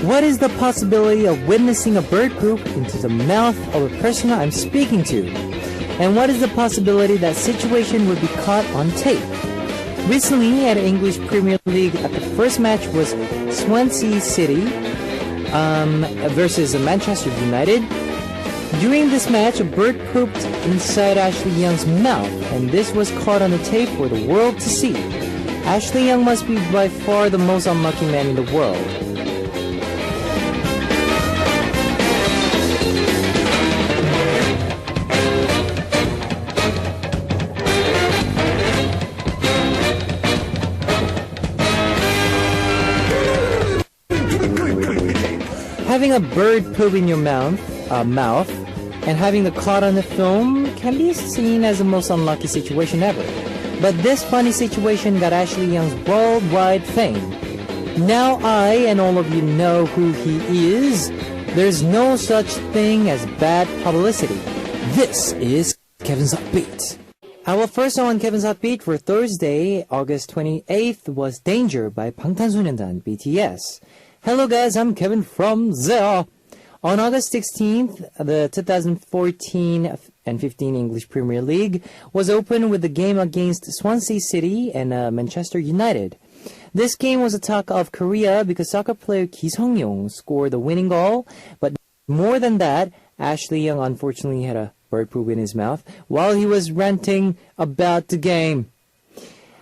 What is the possibility of witnessing a bird poop into the mouth of a person I'm speaking to? And what is the possibility that situation would be caught on tape? Recently, at English Premier League, the first match was Swansea City versus Manchester United. During this match, a bird pooped inside Ashley Young's mouth, and this was caught on the tape for the world to see. Ashley Young must be by far the most unlucky man in the world. Having a bird poop in your mouth and having the caught on the film can be seen as the most unlucky situation ever. But this funny situation got Ashley Young's worldwide fame. Now I and all of you know who he is. There's no such thing as bad publicity. This is Kevin's Hot Beat. Our first song on Kevin's Hot Beat for Thursday, August 28th was Danger by 방탄소년단 BTS. Hello guys, I'm Kevin from there. On August 16th, the 2014 and 15 English Premier League was opened with the game against Swansea City and Manchester United. This game was a talk of Korea because soccer player Ki Sung-yong scored the winning goal, but more than that, Ashley Young unfortunately had a bird poop in his mouth while he was ranting about the game.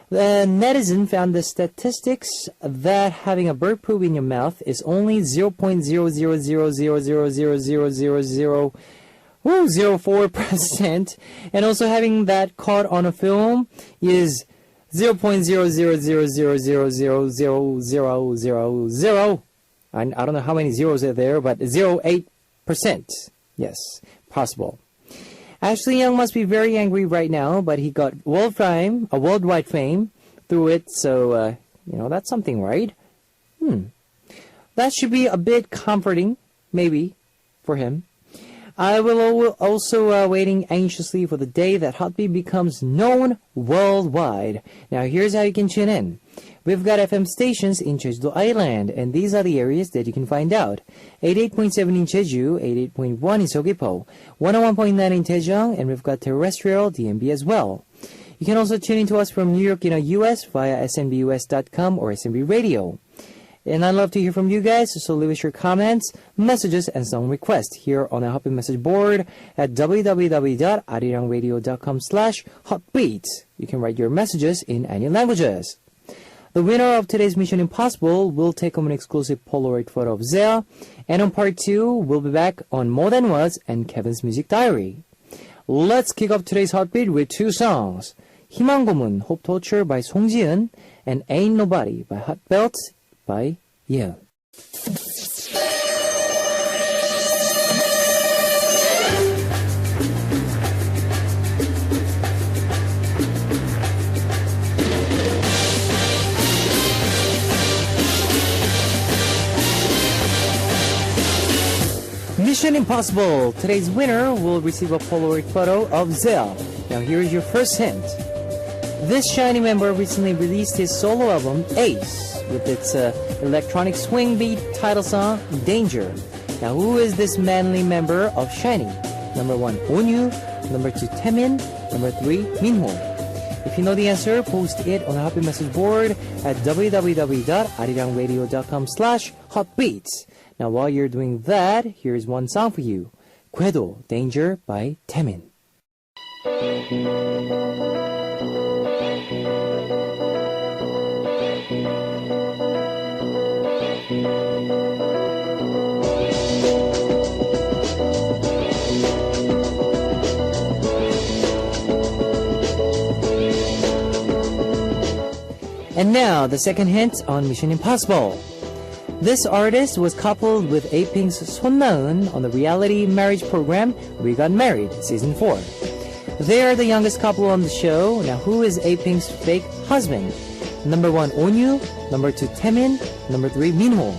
The netizen found the statistics that having a bird poop in your mouth is only 0.000000004%, and also having that caught on a film is 0.000000000. I don't know how many zeros are there, but 0.8%. Yes, possible. Ashley Young must be very angry right now, but he got worldwide fame through it, so, that's something, right? That should be a bit comforting, maybe, for him. I will also waiting anxiously for the day that Hot Beat becomes known worldwide. Now, here's how you can tune in. We've got FM stations in Jeju-do Island, and these are the areas that you can find out. 88.7 in Jeju, 88.1 in Seogwipo, 101.9 in Daejeong, and we've got terrestrial DMB as well. You can also tune in to us from New York, US via snbus.com or SNB Radio. And I'd love to hear from you guys, so leave us your comments, messages, and song requests here on our Hotbeat message board at www.arirangradio.com/hotbeat. You can write your messages in any languages. The winner of today's Mission Impossible will take home an exclusive Polaroid photo of Zea, and on part 2, we'll be back on More Than Words and Kevin's Music Diary. Let's kick off today's Heartbeat with two songs, 희망고문, Hope Torture by Song Ji-eun, and Ain't Nobody by Hot Belt by Yeon. Mission Impossible! Today's winner will receive a Polaroid photo of Zea. Now here is your first hint. This SHINee member recently released his solo album, Ace, with its electronic swing beat title song, Danger. Now who is this manly member of SHINee? Number 1, Onyu. Number 2, Taemin. Number 3, Minho. If you know the answer, post it on our Hotbeat message board at www.arirangradio.com/hotbeats. Now while you're doing that, here's one song for you. 궤도, Danger by Taemin. And now, the second hint on Mission Impossible. This artist was coupled with Apink's Son Na-eun on the reality marriage program We Got Married, Season 4. They are the youngest couple on the show. Now, who is Apink's fake husband? Number 1, Onyu. Number 2, Taemin. Number 3, Minho.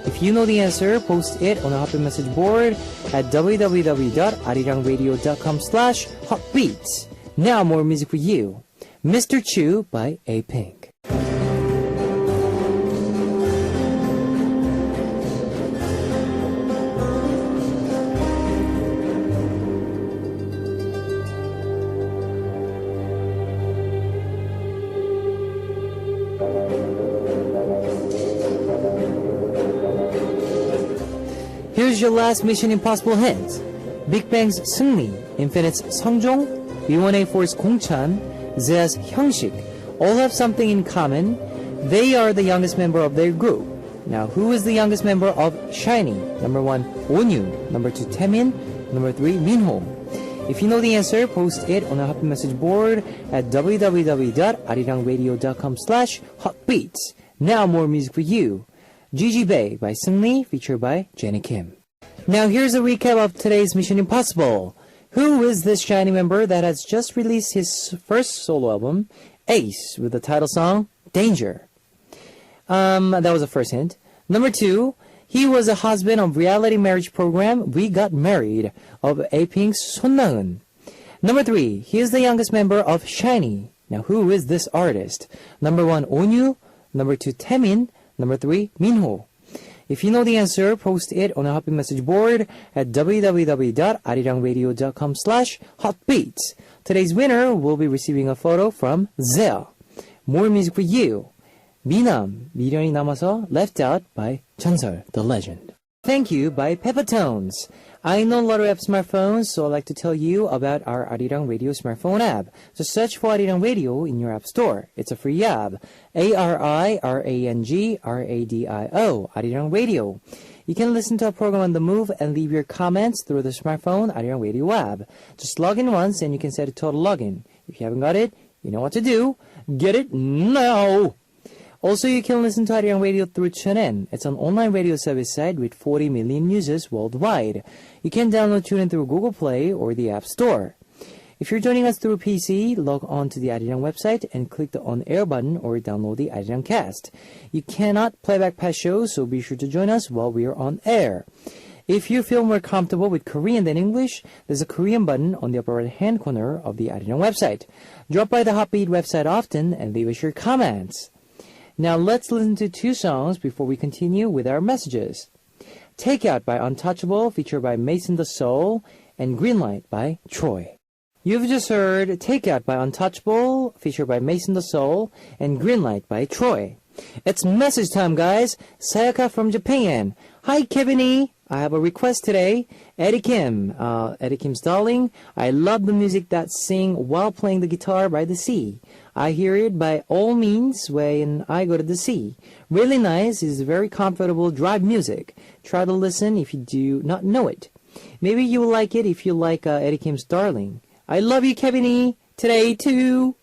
If you know the answer, post it on the Hotbeat message board at www.arirangradio.com/hotbeats. Now, more music for you. Mr. Chu by Apink. Here's your last Mission Impossible hint. Big Bang's 승리, Infinite's 성종, B1A4's 공찬, Zea's 형식 all have something in common. They are the youngest member of their group. Now, who is the youngest member of SHINee? Number 1, Onyu. Number 2, Taemin. Number 3, Minho. If you know the answer, post it on a happy message board at www.arirangradio.com/hotbeats. Now more music for you. Gigi Bae by Seungri, featured by Jennie Kim. Now here's a recap of today's Mission Impossible. Who is this SHINee member that has just released his first solo album, Ace, with the title song, Danger? That was the first hint. Number 2, he was a husband of reality marriage program We Got Married of A-Pink's Son Na-eun. Number 3, he is the youngest member of SHINee. Now who is this artist? Number 1, Onyu. Number 2, Taemin. Number 3, Minho. If you know the answer, post it on a happy message board at www.arirangradio.com/hotbeats. Today's winner will be receiving a photo from Zea. More music for you. 미남, 미련이 남아서 Left Out by 전설, the legend. Thank You by Peppertones. I know a lot of have smartphones, so I'd like to tell you about our Arirang Radio smartphone app. So search for Arirang Radio in your app store. It's a free app. ARIRANGRADIO, Arirang Radio. You can listen to a program on the move and leave your comments through the smartphone Arirang Radio app. Just log in once and you can set a total login. If you haven't got it, you know what to do. Get it now! Also, you can listen to Arirang Radio through TuneIn. It's an online radio service site with 40 million users worldwide. You can download TuneIn through Google Play or the App Store. If you're joining us through PC, log on to the Arirang website and click the on-air button or download the Arirang cast. You cannot play back past shows, so be sure to join us while we are on air. If you feel more comfortable with Korean than English, there's a Korean button on the upper right-hand corner of the Arirang website. Drop by the Hotbeat website often and leave us your comments. Now let's listen to 2 songs before we continue with our messages. Take Out by Untouchable, featured by Mason the Soul, and Greenlight by Troy. You've just heard Take Out by Untouchable, featured by Mason the Soul, and Greenlight by Troy. It's message time, guys. Sayaka from Japan. Hi, Kevin E. I have a request today. Eddie Kim. Eddie Kim's Darling. I love the music that sing while playing the guitar by the sea. I hear it by all means when I go to the sea. Really nice. It's very comfortable drive music. Try to listen if you do not know it. Maybe you will like it if you like Eddie Kim's Darling. I love you, Kevin E. Today, too.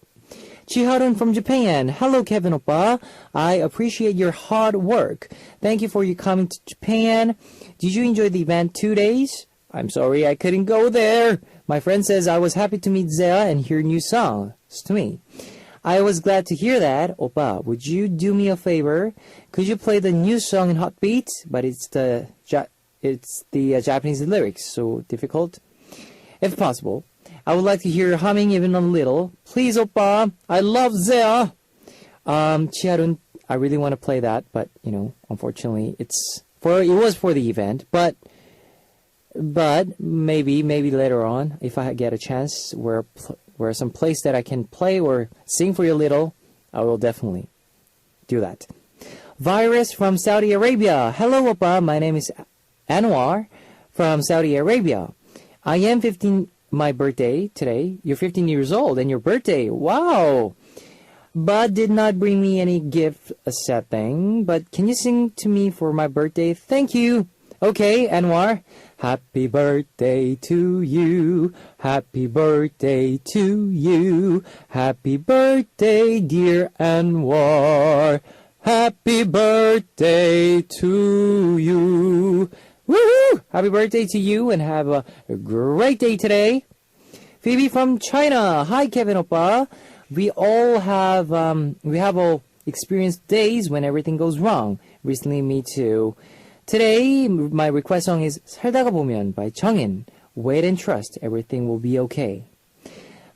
Chiharun from Japan. Hello, Kevin Oppa. I appreciate your hard work. Thank you for your coming to Japan. Did you enjoy the event 2 days? I'm sorry I couldn't go there. My friend says I was happy to meet Zea and hear new songs to me. I was glad to hear that. Oppa, would you do me a favor? Could you play the new song in Hotbeat? But it's the Japanese lyrics, so difficult. If possible. I would like to hear you humming even a little. Please, Oppa. I love Zea. Chiharun, I really want to play that, but, unfortunately, it was for the event, but maybe later on, if I get a chance where some place that I can play or sing for you a little, I will definitely do that. Virus from Saudi Arabia. Hello, Oppa. My name is Anwar from Saudi Arabia. I am 15. My birthday today. You're 15 years old and your birthday. Wow. But did not bring me any gift, a sad thing. But can you sing to me for my birthday? Thank you. Okay, Anwar. Happy birthday to you. Happy birthday to you. Happy birthday, dear Anwar. Happy birthday to you. Woohoo! Happy birthday to you and have a great day today. Phoebe from China. Hi, Kevin Oppa. We all have experienced days when everything goes wrong. Recently, me too. Today, my request song is 살다가 보면 by Chungin. Wait and trust, everything will be okay.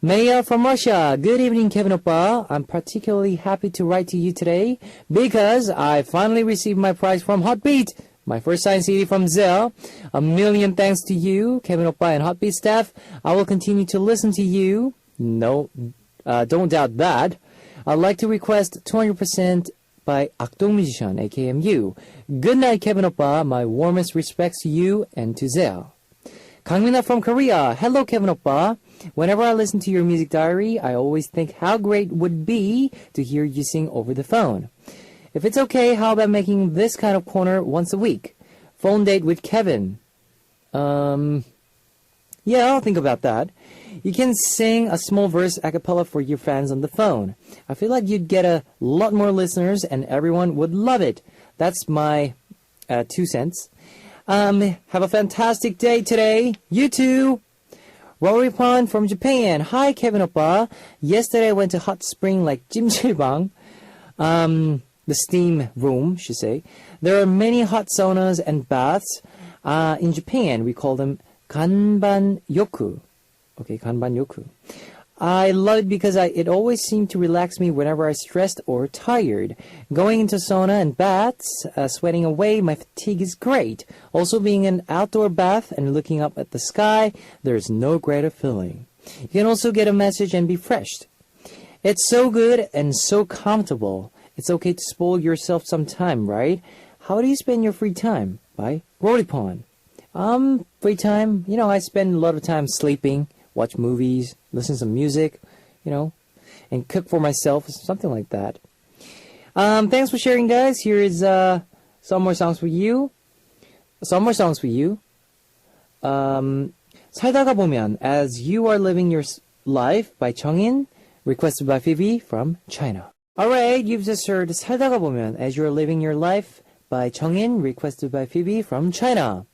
Maya from Russia. Good evening, Kevin Oppa. I'm particularly happy to write to you today because I finally received my prize from Hotbeat. My first signed CD from Zea. A million thanks to you, Kevin Oppa and Hotbeat staff. I will continue to listen to you. No, don't doubt that. I'd like to request 200% by Akdong Musician, AKMU. Good night, Kevin Oppa. My warmest respects to you and to Zell. Kangmina from Korea. Hello, Kevin Oppa. Whenever I listen to your music diary, I always think how great it would be to hear you sing over the phone. If it's okay, how about making this kind of corner once a week? Phone date with Kevin. Yeah, I'll think about that. You can sing a small verse a cappella for your fans on the phone. I feel like you'd get a lot more listeners and everyone would love it. That's my 2 cents. Have a fantastic day today. You too. Rory Pond from Japan. Hi, Kevin Oppa. Yesterday I went to hot spring like Jimchilbang. The steam room, should say. There are many hot saunas and baths. In Japan, we call them Kanban Yoku. Okay, Kanban Yoku. I love it because it always seemed to relax me whenever I stressed or tired. Going into sauna and baths, sweating away my fatigue is great. Also being an outdoor bath and looking up at the sky, there's no greater feeling. You can also get a message and be refreshed. It's so good and so comfortable. It's okay to spoil yourself some time, right? How do you spend your free time? By Rodipon. Free time, I spend a lot of time sleeping, watch movies, listen to some music, and cook for myself, something like that. Thanks for sharing, guys. Here is some more songs for you. 살다가 보면, As You Are Living Your Life by Chongin, requested by Phoebe from China. Alright, you've just heard 살다가 보면, As You Are Living Your Life by Chongin, requested by Phoebe from China.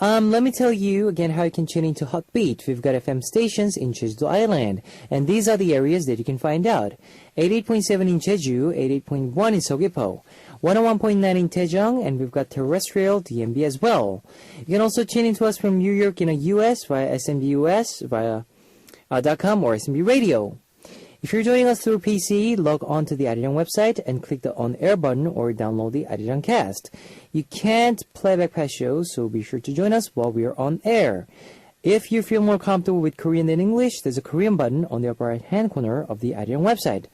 Let me tell you again how you can tune into Hotbeat. We've got FM stations in Jeju Island, and these are the areas that you can find out. 88.7 in Jeju, 88.1 in Seogwipo, 101.9 in Daejeong, and we've got terrestrial DMB as well. You can also tune into us from New York in the US via SMBUS, via .com or SMB Radio. If you're joining us through PC, log on to the Arirang website and click the on-air button or download the Arirang cast. You can't play back past shows, so be sure to join us while we are on air. If you feel more comfortable with Korean than English, there's a Korean button on the upper right-hand corner of the Arirang website.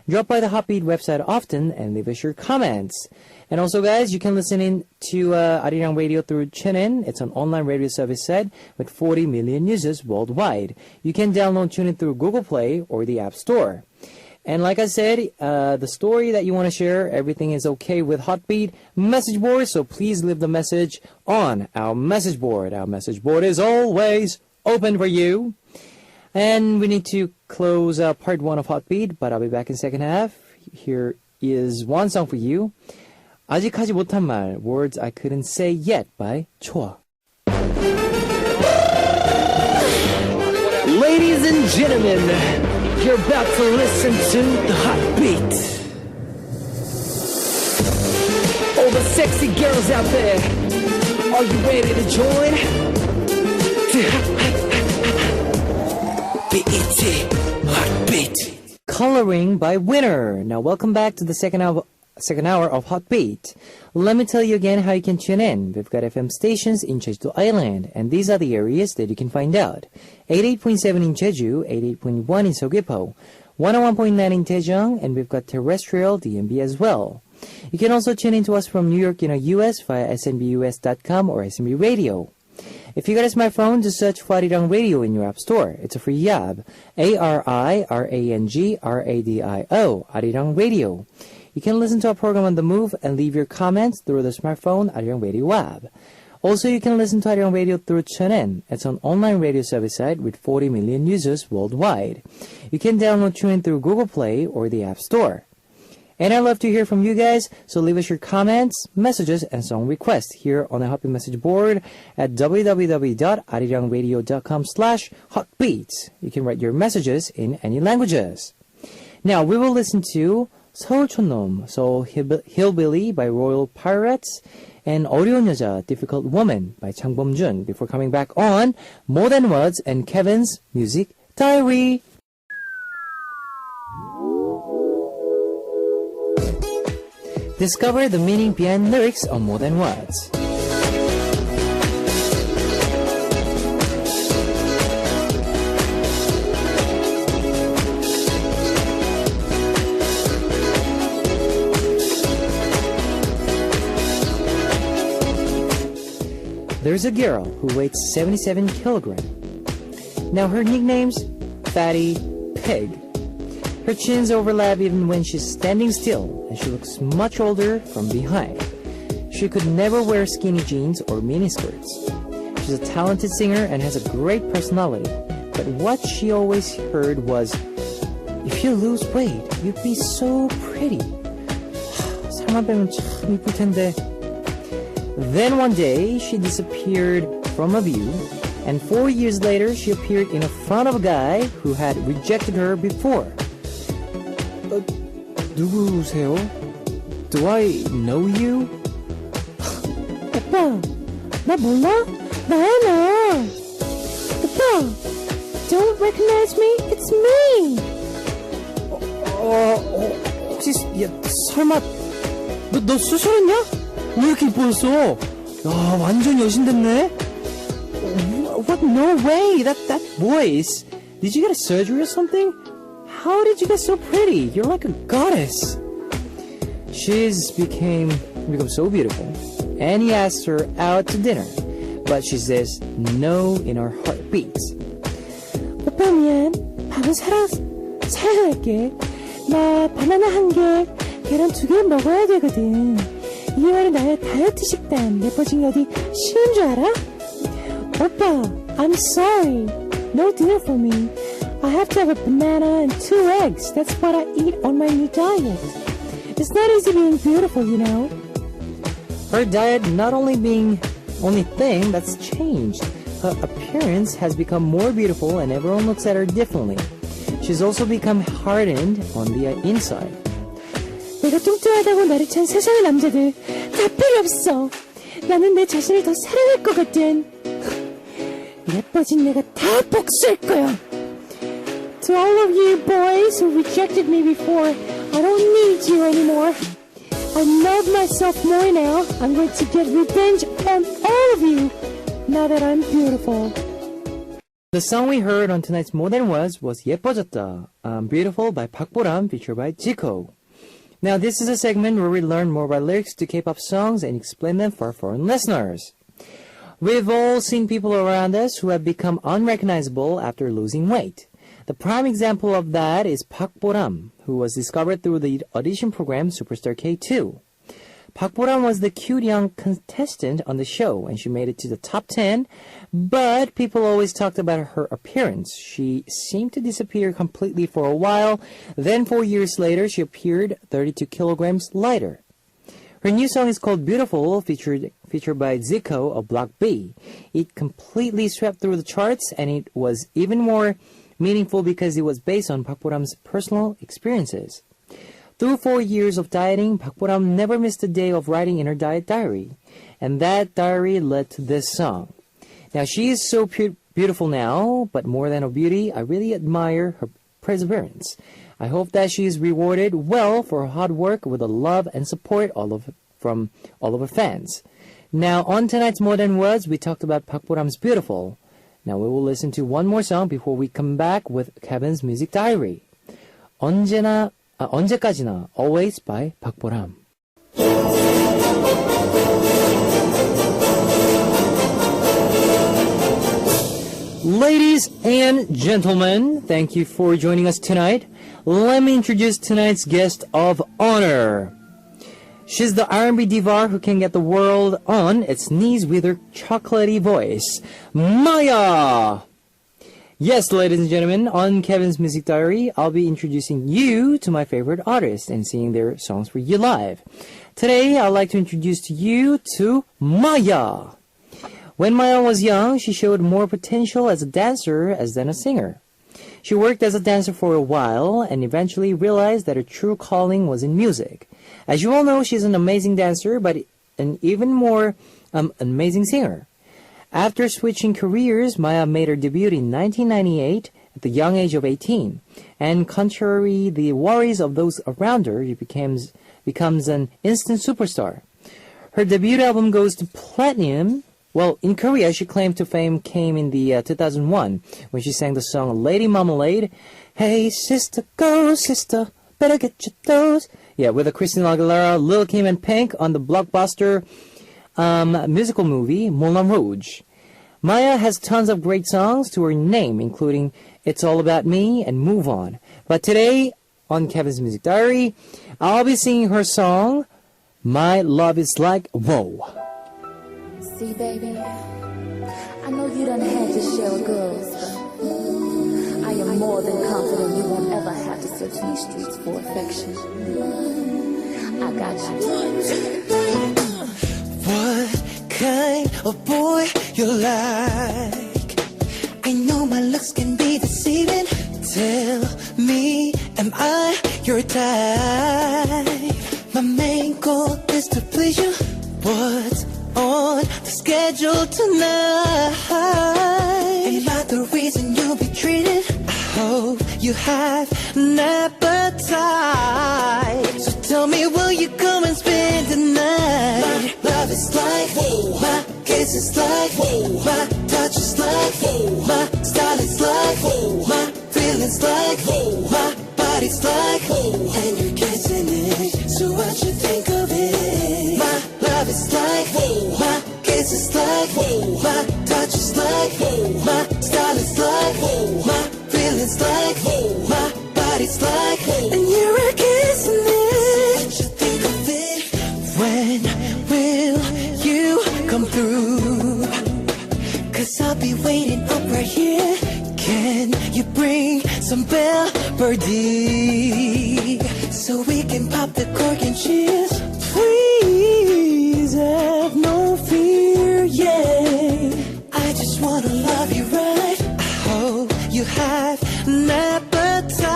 Drop by the Hotbeat website often and leave us your comments. And also, guys, you can listen in to Arirang Radio through TuneIn. It's an online radio service site with 40 million users worldwide. You can download TuneIn through Google Play or the App Store. And like I said, the story that you want to share, everything is okay with Hotbeat message board, so please leave the message on our message board. Our message board is always open for you. And we need to close part 1 of Hotbeat, but I'll be back in second half. Here is one song for you. 아직 하지 못한 말, Words I Couldn't Say Yet by Chua. Ladies and gentlemen, you're about to listen to the Hotbeat. All the sexy girls out there, are you ready to join? Hotbeat. Coloring by Winner. Now welcome back to the second hour of Hotbeat. Let me tell you again how you can tune in. We've got FM stations in Jeju Island, and these are the areas that you can find out. 88.7 in Jeju, 88.1 in Seogwipo, 101.9 in Daejeong, and we've got terrestrial DMB as well. You can also tune in to us from New York in the US via SMBUS.com or SMB Radio. If you got a smartphone, just search for Arirang Radio in your app store. It's a free app. ARIRANGRADIO, Arirang Radio. You can listen to our program on the move and leave your comments through the smartphone Arirang Radio app. Also, you can listen to Arirang Radio through TuneIn. It's an online radio service site with 40 million users worldwide. You can download TuneIn through Google Play or the App Store. And I'd love to hear from you guys, so leave us your comments, messages, and song requests here on the Hotbeat message board at www.arirangradio.com/hotbeats. You can write your messages in any languages. Now, we will listen to 서울 촌놈, Soul Hillbilly by Royal Pirates, and 어려운 여자, Difficult Woman by Chang Bom-jun before coming back on More Than Words and Kevin's Music Diary. Discover the meaning behind lyrics on More Than Words. there's a girl who weighs 77 kilograms. Now her nickname's Fatty Pig. Her chins overlap even when she's standing still, and she looks much older from behind. She could never wear skinny jeans or miniskirts. She's a talented singer and has a great personality, but what she always heard was, if you lose weight, you'd be so pretty. 살만 빼면 참 이쁠 텐데. Then one day, she disappeared from a view, and 4 years later, she appeared in front of a guy who had rejected her before. 누구세요? Do I know you? 오빠, 나 몰라? 나야, 나. 오빠, don't recognize me? It's me. 혹시 설마 너 수술했냐? 왜 이렇게 이뻐졌어? 야, 완전 여신 됐네. What? No way. That voice. Did you get a surgery or something? How did you get so pretty? You're like a goddess. She's become so beautiful, and he asked her out to dinner, but she says no in her heartbeats. 오빠 미안. 밥은 사양할게. 나 바나나 1개, 계란 2개 먹어야 되거든. 이게 바로 나의 다이어트 식단. 예뻐진 게 어디 쉬운 줄 알아? 오빠, I'm sorry. No dinner for me. I have to have a banana and 2 eggs. That's what I eat on my new diet. It's not easy being beautiful, you know. Her diet not only being only thing that's changed. Her appearance has become more beautiful and everyone looks at her differently. She's also become hardened on the inside. 내가 뚱뚱하다고 나를 찬 세상의 남자들 다 필요 없어. 나는 내 자신을 더 사랑할 거거든. 예뻐진 내가 다 복수할 거야. To all of you boys who rejected me before, I don't need you anymore. I love myself more now. I'm going to get revenge on all of you now that I'm beautiful. The song we heard on tonight's More Than Was 예뻐졌다, Beautiful by Park Bo-ram, featured by Zico. Now this is a segment where we learn more about lyrics to K-pop songs and explain them for foreign listeners. We've all seen people around us who have become unrecognizable after losing weight. The prime example of that is Park Bo-ram, who was discovered through the audition program Superstar K2. Park Bo-ram was the cute young contestant on the show, and she made it to the top 10, but people always talked about her appearance. She seemed to disappear completely for a while, then 4 years later she appeared 32 kilograms lighter. Her new song is called Beautiful, featured by Zico of Block B. It completely swept through the charts, and it was even more meaningful because it was based on Park Bo-ram's personal experiences. Through 4 years of dieting, Park Bo-ram never missed a day of writing in her diet diary, and that diary led to this song. Now, she is so beautiful now, but more than her beauty, I really admire her perseverance. I hope that she is rewarded well for her hard work with the love and support from all of her fans. Now, on tonight's More Than Words, we talked about Park Bo-ram's Beautiful. Now we will listen to one more song before we come back with Kevin's Music Diary. 언제까지나, Always by Park Bo-ram. Ladies and gentlemen, thank you for joining us tonight. Let me introduce tonight's guest of honor. She's the R&B diva who can get the world on its knees with her chocolatey voice, Maya! Yes, ladies and gentlemen, on Kevin's Music Diary, I'll be introducing you to my favorite artists and singing their songs for you live. Today, I'd like to introduce you to Maya. When Maya was young, she showed more potential as a dancer than a singer. She worked as a dancer for a while and eventually realized that her true calling was in music. As you all know, she's an amazing dancer, but an even more amazing singer. After switching careers, Maya made her debut in 1998 at the young age of 18. And contrary to the worries of those around her, she becomes an instant superstar. Her debut album goes to platinum. Well, in Korea, she claimed to fame came in the 2001 when she sang the song Lady Marmalade. Hey, sister, go, sister, better get your toes. Yeah, with Christina Aguilera, Lil Kim, and Pink on the blockbuster musical movie Moulin Rouge. Maya has tons of great songs to her name, including It's All About Me and Move On. But today, on Kevin's Music Diary, I'll be singing her song, My Love Is Like Whoa. See, baby, I know you done had your share of girls, but I am more than confident you won't ever have to search these streets for affection. I got you. What kind of boy you like? I know my looks can be deceiving. Tell me, am I your type? My main goal is to please you. What's on the schedule tonight? Am I the reason you'll be treated? I hope you have an appetite. So tell me, will you come and spend the night? My love is like, whoa. My kiss is like, whoa. My touch is like, whoa. My style is like, whoa. My feelings like, whoa. My body's like, whoa. And you're kissing it, so what you think of it? My love is like, whoa. My kiss is like, whoa. My touch is like, whoa. My style is like, whoa. My feelings like, whoa. My body's like, whoa. And you're kissing it, so what you think of it? When will you come through? 'Cause I'll be waiting up right here. Can you bring some Belle Birdie so we can pop the cork and cheers? Please have no fear, yeah. I just wanna love you right. I hope you have an appetite.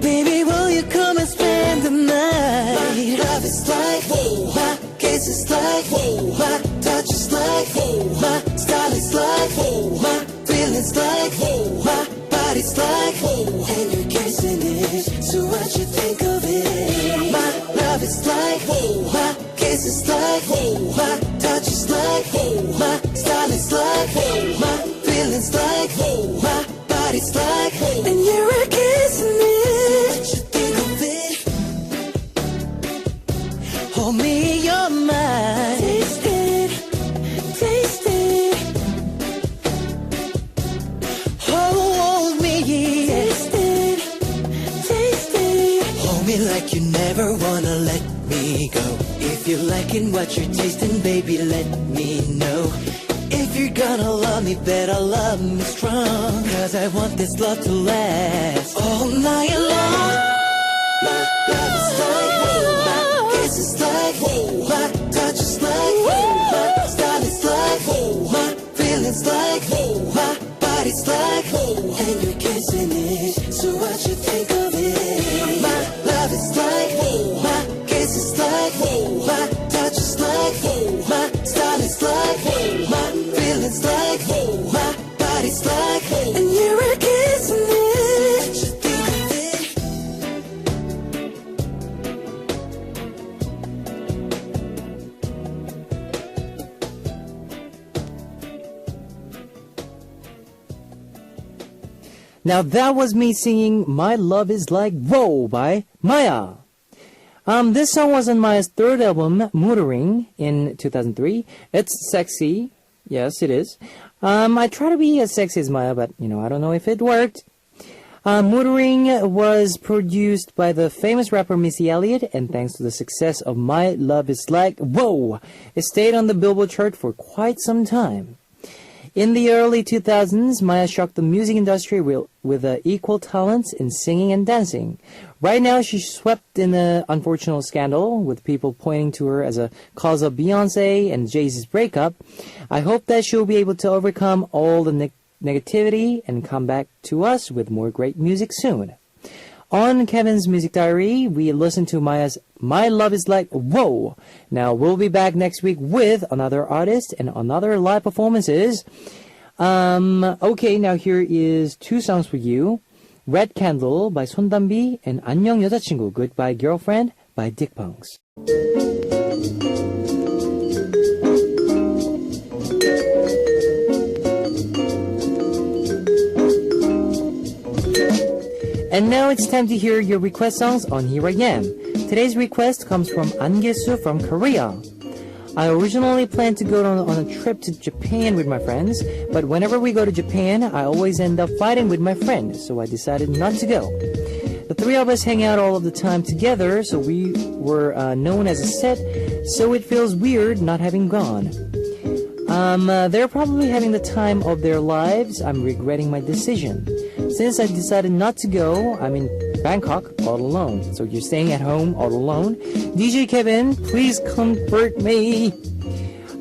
Baby, will you come and spend the night? My love is like, whoa. My kiss is like, whoa. My touch is like, whoa. My style is like, whoa. My feelings like, whoa. My body's like, whoa. And you're kissing it, so what you think of it? My love is like, whoa. My kiss is like, whoa. My touch is like, whoa. My style is like, whoa. My feelings like, whoa. My body's like, whoa. And you're kissing it, so what you think of it? Hold me, you're mine. Taste it, taste it. Hold me, taste it, taste it. Hold me like you never wanna let me go. If you're liking what you're tasting, baby, let me know. If you're gonna love me, better love me strong. 'Cause I want this love to last all night long. My love is like, whoa. My kiss is like, whoa. My touch is like, whoa. My style is like, whoa. My feelings like, whoa. My body's like, whoa. And you're kissing it, so what you think of it? My love is like, whoa. My kiss is like, whoa. My touch is like, whoa. My style is like, whoa. My feelings like, whoa. My body's like, whoa. And you're kissing it, what you think of it? Now that was me singing My Love Is Like Whoa by Maya. This song was on Maya's third album, Moodering, in 2003. It's sexy. Yes, it is. I try to be as sexy as Maya, but, I don't know if it worked. Moodering was produced by the famous rapper Missy Elliott, and thanks to the success of My Love Is Like Whoa, it stayed on the Billboard chart for quite some time. In the early 2000s, Maya shocked the music industry with equal talents in singing and dancing. Right now, she's swept in an unfortunate scandal, with people pointing to her as a cause of Beyonce and Jay-Z's breakup. I hope that she'll be able to overcome all the negativity and come back to us with more great music soon. On Kevin's Music Diary, we listen to Maya's My Love Is Like Whoa. Now, we'll be back next week with another artist and another live performances. Okay, now here is two songs for you. Red Candle by 손담비 and 안녕 여자친구, Goodbye Girlfriend by Dick Punks. And now it's time to hear your request songs on Here I Am. Today's request comes from An-Gil-soo from Korea. I originally planned to go on a trip to Japan with my friends, but whenever we go to Japan, I always end up fighting with my friend, so I decided not to go. The three of us hang out all of the time together, so we were known as a set, so it feels weird not having gone. They're probably having the time of their lives. I'm regretting my decision. Since I decided not to go, I'm in Bangkok all alone. So you're staying at home all alone. DJ Kevin, please comfort me.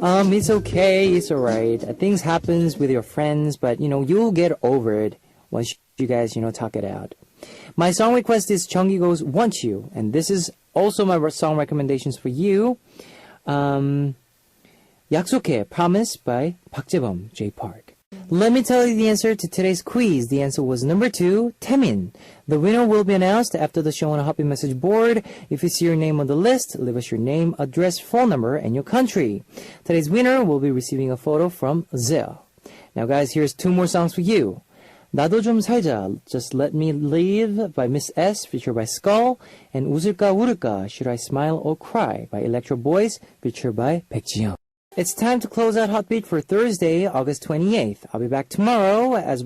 It's okay, it's alright. Things happens with your friends, but you'll get over it once you guys, talk it out. My song request is 정기고's Want You, and this is also my song recommendations for you. 약속해, Promise by 박재범, J Park. Let me tell you the answer to today's quiz. The answer was number 2, Taemin. The winner will be announced after the show on a Happy Message board. If you see your name on the list, leave us your name, address, phone number, and your country. Today's winner will be receiving a photo from Zia. Now guys, here's 2 more songs for you. 나도 좀 살자, Just Let Me Live by Miss S, featured by Skull, and 웃을까 울을까, Should I Smile or Cry by Electro Boys, featured by 백지영. It's time to close out Hot Beat for Thursday, August 28th. I'll be back tomorrow as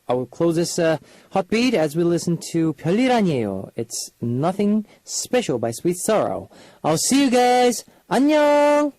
I will close this Hot Beat as we listen to 별일 아니에요. It's Nothing Special by Sweet Sorrow. I'll see you guys. 안녕!